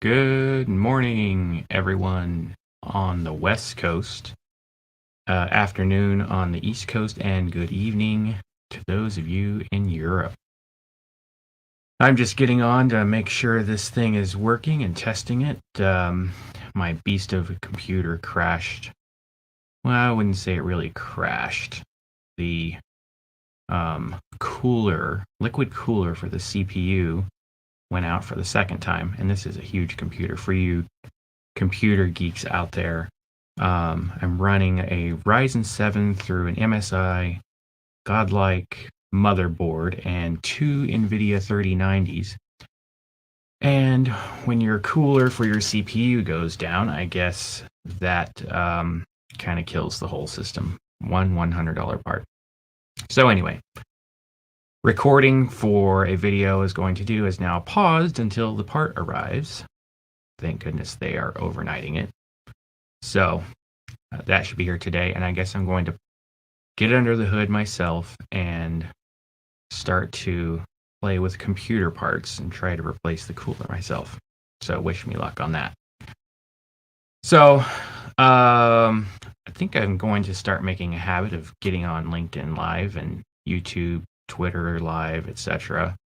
Good morning, everyone on the West Coast, afternoon on the East Coast, and good evening to those of you in Europe. I'm just getting on to make sure this thing is working and testing it. My beast of a computer crashed. Well, I wouldn't say it really crashed. The liquid cooler for the CPU went out for the second time, and this is a huge computer for you computer geeks out there. I'm running a Ryzen 7 through an MSI Godlike motherboard and two NVIDIA 3090s. And when your cooler for your CPU goes down, I guess that kind of kills the whole system. One $100 part. So anyway, recording for a video is going to do is now paused until the part arrives. Thank goodness they are overnighting it. So that should be here today. And I guess I'm going to get under the hood myself and start to play with computer parts and try to replace the cooler myself. So wish me luck on that. So I think I'm going to start making a habit of getting on LinkedIn Live and YouTube, Twitter Live, etc.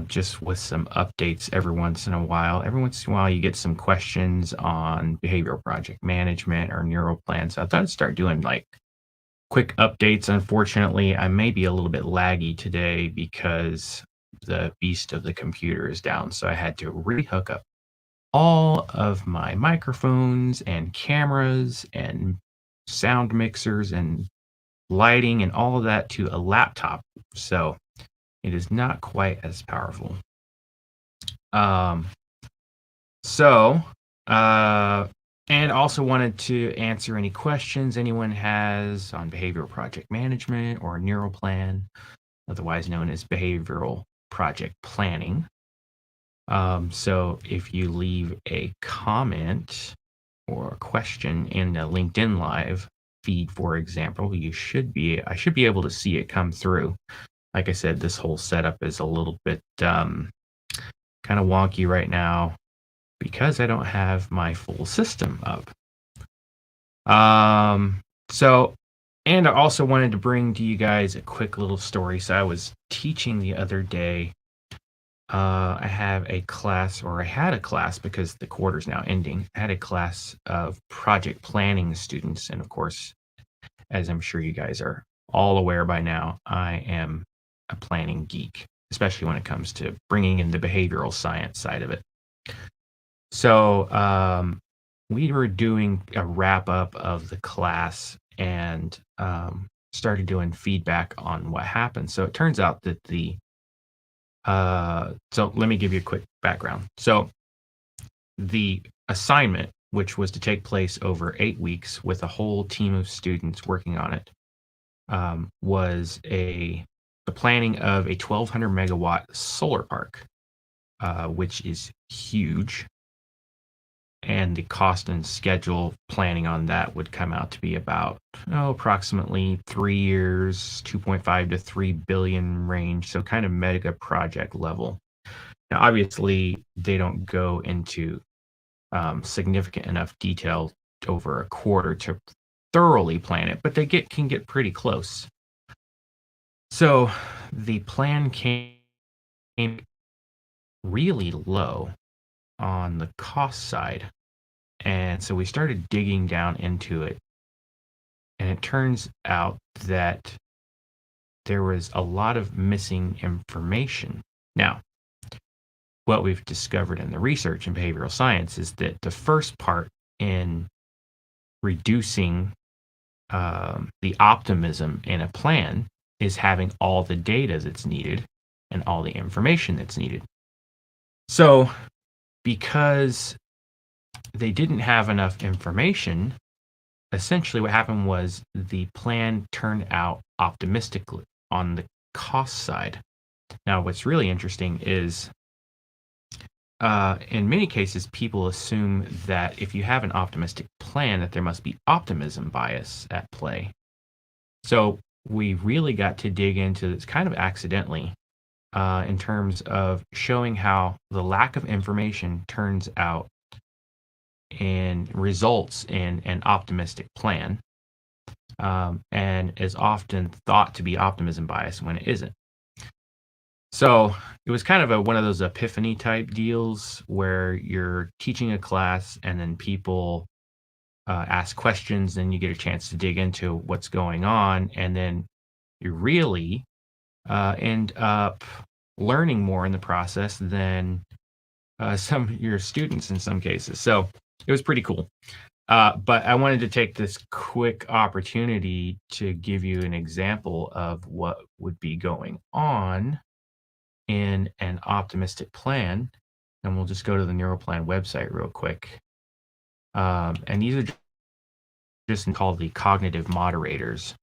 Just with some updates every once in a while. Every once in a while, you get some questions on behavioral project management or neural plans. So I thought I'd start doing like quick updates. Unfortunately, I may be a little bit laggy today because the beast of the computer is down. So I had to rehook up all of my microphones and cameras and sound mixers and lighting and all of that to a laptop. So it is not quite as powerful. Um, so, and also wanted to answer any questions anyone has on behavioral project management or neural plan, otherwise known as behavioral project planning. So if you leave a comment or a question in the LinkedIn Live feed, for example, I should be able to see it come through. Like I said, this whole setup is a little bit kind of wonky right now because I don't have my full system up. So, and I also wanted to bring to you guys a quick little story. So I was teaching the other day. I had a class because the quarter's now ending. I had a class of project planning students. And of course, as I'm sure you guys are all aware by now, I am a planning geek, especially when it comes to bringing in the behavioral science side of it. So we were doing a wrap up of the class and started doing feedback on what happened. So it turns out that so let me give you a quick background. So the assignment, which was to take place over 8 weeks with a whole team of students working on it, was the planning of a 1,200 megawatt solar park, which is huge. And the cost and schedule planning on that would come out to be about approximately 3 years, 2.5 to 3 billion range. So kind of mega project level. Now, obviously, they don't go into significant enough detail over a quarter to thoroughly plan it, but they can get pretty close. So the plan came really low on the cost side. And so we started digging down into it. And it turns out that there was a lot of missing information. Now, what we've discovered in the research in behavioral science is that the first part in reducing the optimism in a plan is having all the data that's needed and all the information that's needed. So, because they didn't have enough information, essentially what happened was the plan turned out optimistically on the cost side. Now, what's really interesting is in many cases, people assume that if you have an optimistic plan, that there must be optimism bias at play. So we really got to dig into this kind of accidentally. in terms of showing how the lack of information turns out and results in an optimistic plan, and is often thought to be optimism bias when it isn't. So it was kind of one of those epiphany type deals where you're teaching a class and then people ask questions and you get a chance to dig into what's going on. And then you really end up learning more in the process than some of your students in some cases. So it was pretty cool. But I wanted to take this quick opportunity to give you an example of what would be going on in an optimistic plan. And we'll just go to the Neuroplan website real quick. And these are just called the cognitive moderators.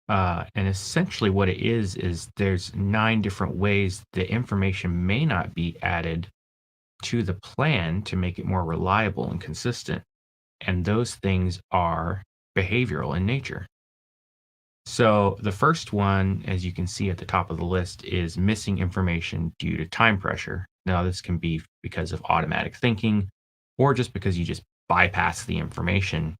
And essentially what it is there's 9 different ways the information may not be added to the plan to make it more reliable and consistent. And those things are behavioral in nature. So the first one, as you can see at the top of the list, is missing information due to time pressure. Now, this can be because of automatic thinking or just because you just bypass the information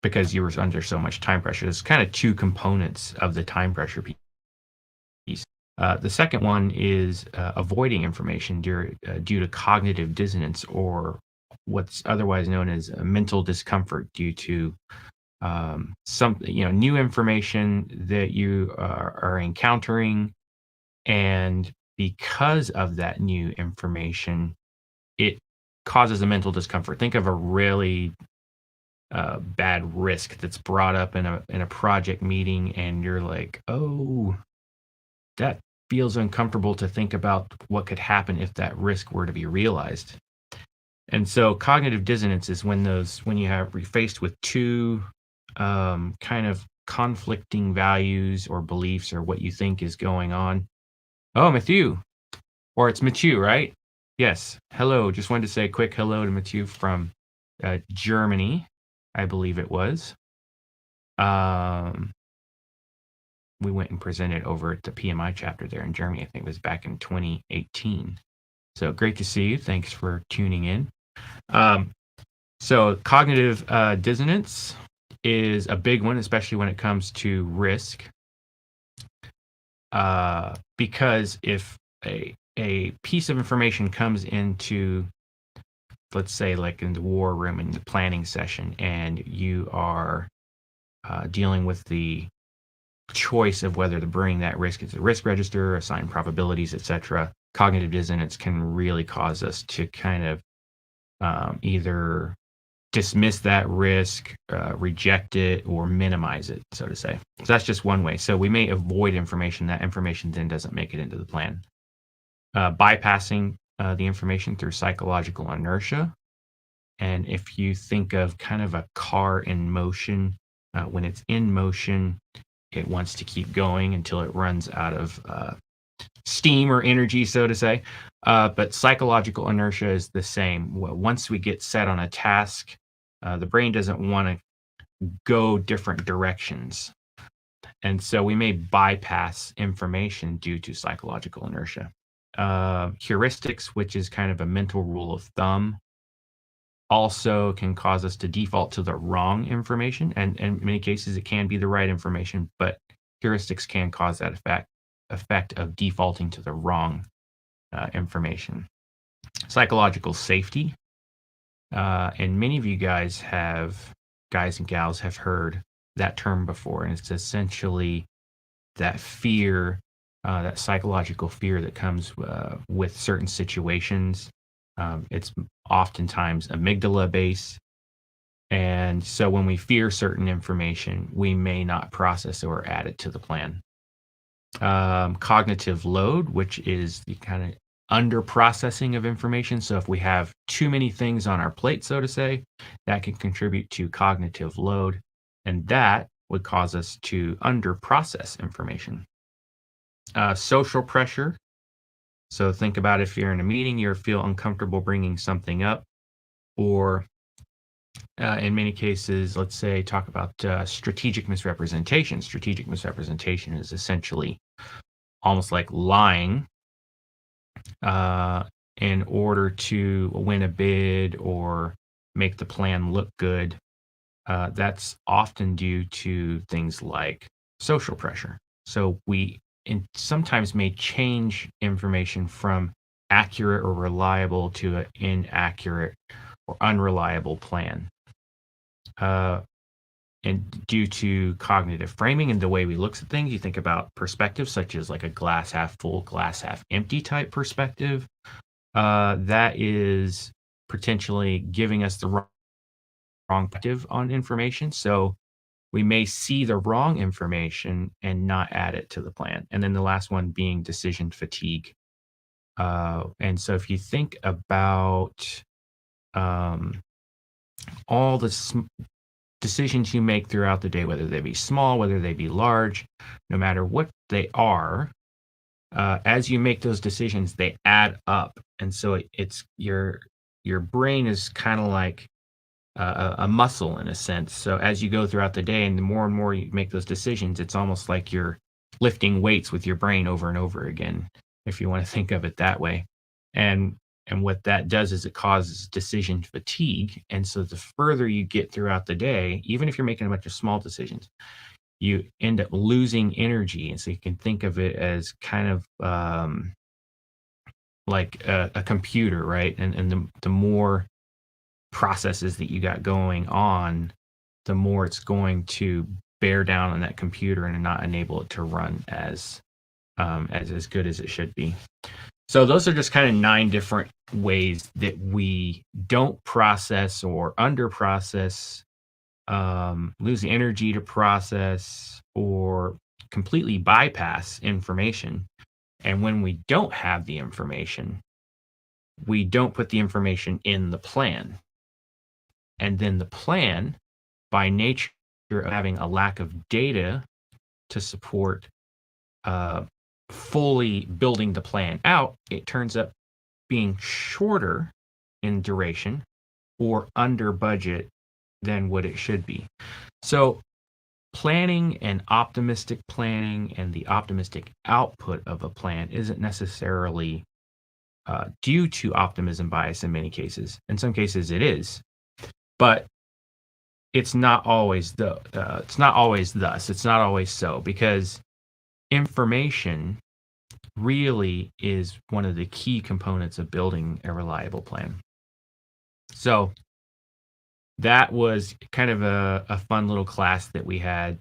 because you were under so much time pressure. There's kind of 2 components of the time pressure piece. The second one is avoiding information due to cognitive dissonance, or what's otherwise known as mental discomfort due to new information that you are encountering, and because of that new information, it causes a mental discomfort. Think of a really bad risk that's brought up in a project meeting, and you're like, oh, that feels uncomfortable to think about what could happen if that risk were to be realized. And so cognitive dissonance is when you're faced with 2 kind of conflicting values or beliefs or what you think is going on. Oh, Matthew, or it's Matthew, right? Yes. Hello. Just wanted to say a quick hello to Matthew from Germany, I believe it was. We went and presented over at the PMI chapter there in Germany. I think it was back in 2018. So great to see you. Thanks for tuning in. So cognitive dissonance is a big one, especially when it comes to risk. Because if a piece of information comes into, let's say, like in the war room in the planning session, and you are dealing with the choice of whether to bring that risk into the risk register, assign probabilities, etc., cognitive dissonance can really cause us to kind of either dismiss that risk, reject it, or minimize it, so to say. So that's just one way. So we may avoid information. That information then doesn't make it into the plan. Bypassing the information through psychological inertia. And if you think of kind of a car in motion, when it's in motion, it wants to keep going until it runs out of steam or energy, so to say. But psychological inertia is the same. Once we get set on a task, the brain doesn't want to go different directions. And so we may bypass information due to psychological inertia. Heuristics, which is kind of a mental rule of thumb, also can cause us to default to the wrong information. And in many cases, it can be the right information, but heuristics can cause that effect of defaulting to the wrong information. Psychological safety. And many of you guys and gals have heard that term before. And it's essentially that fear, that psychological fear that comes with certain situations. It's oftentimes amygdala based. And so when we fear certain information, we may not process or add it to the plan. Cognitive load, which is the kind of under processing of information. So if we have too many things on our plate, so to say, that can contribute to cognitive load, and that would cause us to under process information. Social pressure. So think about if you're in a meeting, you feel uncomfortable bringing something up, or in many cases, let's say, talk about strategic misrepresentation. Strategic misrepresentation is essentially almost like lying uh, in order to win a bid or make the plan look good. That's often due to things like social pressure. So sometimes may change information from accurate or reliable to an inaccurate or unreliable plan. Uh, and due to cognitive framing and the way we look at things, you think about perspectives such as like a glass half full, glass half empty type perspective. That is potentially giving us the wrong perspective on information. So we may see the wrong information and not add it to the plan. And then the last one being decision fatigue. And so if you think about um, all the decisions you make throughout the day, whether they be small, whether they be large, no matter what they are, as you make those decisions, they add up. And so it's your brain is kind of like a muscle in a sense. So as you go throughout the day, and the more and more you make those decisions, it's almost like you're lifting weights with your brain over and over again, if you want to think of it that way. And and what that does is it causes decision fatigue. And so the further you get throughout the day, even if you're making a bunch of small decisions, you end up losing energy. And so you can think of it as kind of like a computer, right? And the more processes that you got going on, the more it's going to bear down on that computer and not enable it to run as good as it should be. So those are just kind of 9 different ways that we don't process or under process, lose the energy to process, or completely bypass information. And when we don't have the information, we don't put the information in the plan. And then the plan, by nature of having a lack of data to support fully building the plan out, it turns up being shorter in duration or under budget than what it should be. So planning and optimistic planning and the optimistic output of a plan isn't necessarily due to optimism bias in many cases. In some cases it is, but it's not always it's not always thus. It's not always so, because information really is one of the key components of building a reliable plan. So that was kind of a fun little class that we had.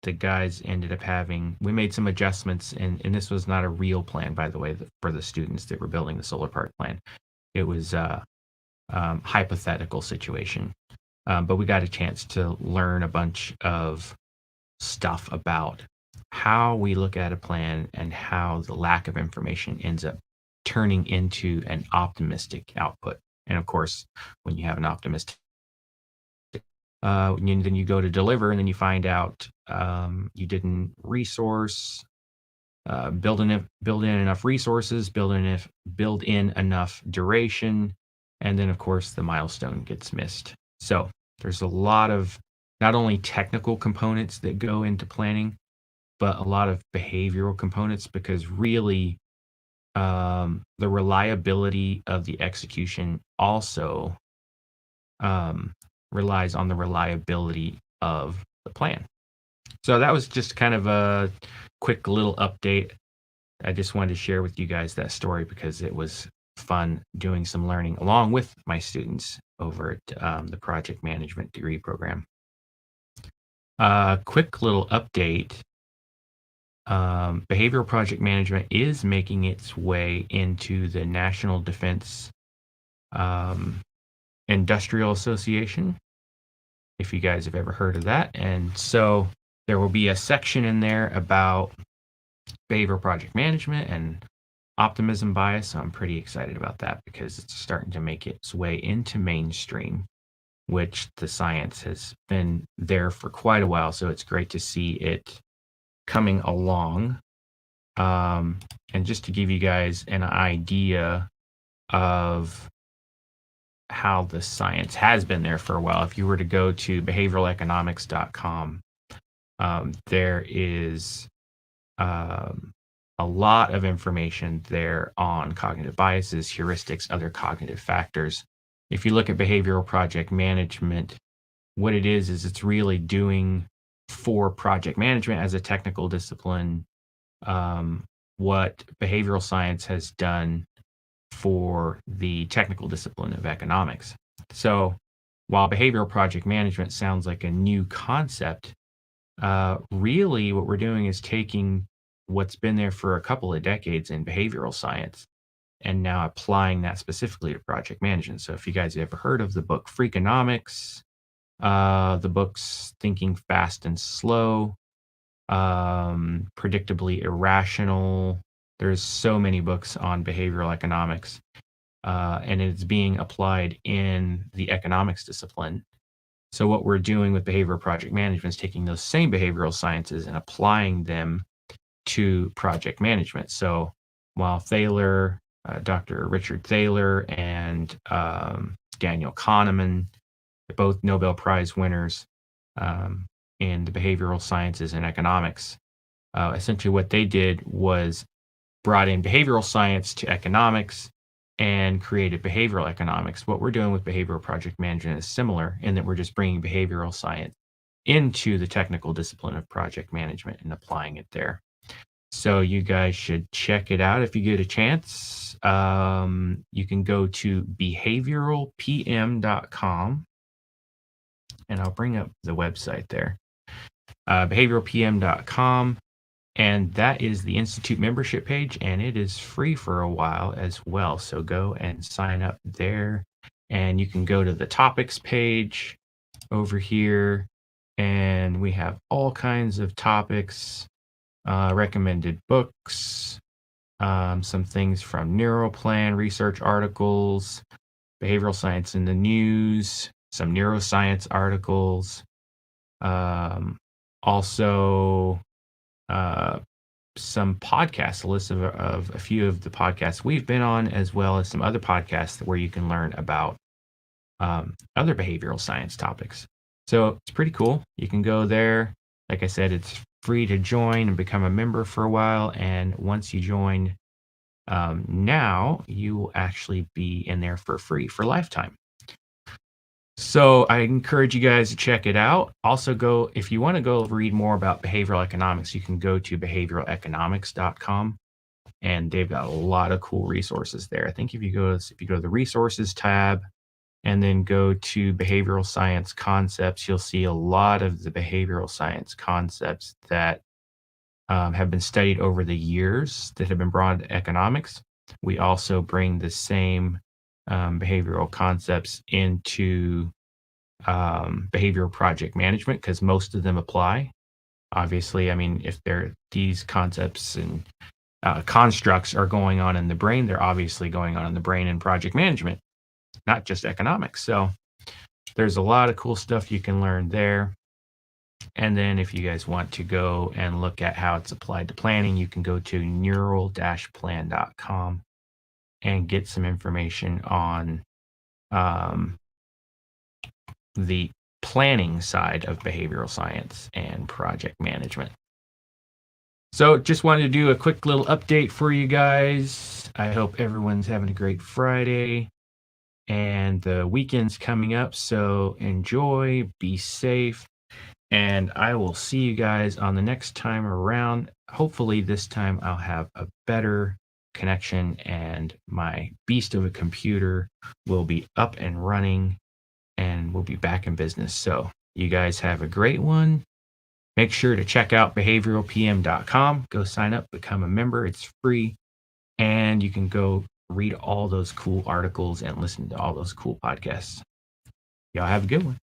The guys ended up having, we made some adjustments, and this was not a real plan, by the way, for the students that were building the solar park plan. It was a hypothetical situation. But we got a chance to learn a bunch of stuff about how we look at a plan and how the lack of information ends up turning into an optimistic output. And of course, when you have an optimistic, then you go to deliver, and then you find out you didn't build in enough resources, build in enough duration, and then of course the milestone gets missed. So there's a lot of not only technical components that go into planning, but a lot of behavioral components, because really the reliability of the execution also relies on the reliability of the plan. So that was just kind of a quick little update. I just wanted to share with you guys that story because it was fun doing some learning along with my students over at the project management degree program. Quick little update. Behavioral project management is making its way into the National Defense Industrial Association, if you guys have ever heard of that. And so there will be a section in there about behavioral project management and optimism bias. So I'm pretty excited about that because it's starting to make its way into mainstream, which the science has been there for quite a while. So it's great to see it coming along. And just to give you guys an idea of how the science has been there for a while. If you were to go to behavioraleconomics.com, there is a lot of information there on cognitive biases, heuristics, other cognitive factors. If you look at behavioral project management, what it is it's really doing for project management as a technical discipline what behavioral science has done for the technical discipline of economics. So while behavioral project management sounds like a new concept, really what we're doing is taking what's been there for a couple of decades in behavioral science and now applying that specifically to project management. So if you guys have ever heard of the book Freakonomics, the books Thinking Fast and Slow, Predictably Irrational, there's so many books on behavioral economics, and it's being applied in the economics discipline. So what we're doing with behavioral project management is taking those same behavioral sciences and applying them to project management. So while Thaler, Dr. Richard Thaler and Daniel Kahneman, both Nobel Prize winners in the behavioral sciences and economics, essentially what they did was brought in behavioral science to economics and created behavioral economics. What we're doing with behavioral project management is similar in that we're just bringing behavioral science into the technical discipline of project management and applying it there. So you guys should check it out if you get a chance. You can go to behavioralpm.com, and I'll bring up the website there. Behavioralpm.com, and that is the Institute membership page, and it is free for a while as well. So go and sign up there, and you can go to the topics page over here, and we have all kinds of topics, recommended books, some things from Neuroplan, research articles, behavioral science in the news, some neuroscience articles, also some podcasts, a list of a few of the podcasts we've been on, as well as some other podcasts where you can learn about other behavioral science topics. So it's pretty cool. You can go there. Like I said, it's free to join and become a member for a while. And once you join, now you will actually be in there for free for lifetime. So I encourage you guys to check it out. Also if you want to go read more about behavioral economics, you can go to behavioraleconomics.com, and they've got a lot of cool resources there. I think if you go to the resources tab and then go to behavioral science concepts, you'll see a lot of the behavioral science concepts that have been studied over the years that have been brought to economics. We also bring the same behavioral concepts into behavioral project management because most of them apply. Obviously, I mean, if these concepts and constructs are going on in the brain, they're obviously going on in the brain in project management, not just economics. So there's a lot of cool stuff you can learn there. And then if you guys want to go and look at how it's applied to planning, you can go to neural-plan.com and get some information on the planning side of behavioral science and project management. So just wanted to do a quick little update for you guys. I hope everyone's having a great Friday, and the weekend's coming up, so enjoy, be safe, and I will see you guys on the next time around. Hopefully this time I'll have a better connection and my beast of a computer will be up and running and we'll be back in business. So you guys have a great one. Make sure to check out behavioralpm.com. Go sign up, become a member. It's free, and you can go read all those cool articles and listen to all those cool podcasts. Y'all have a good one.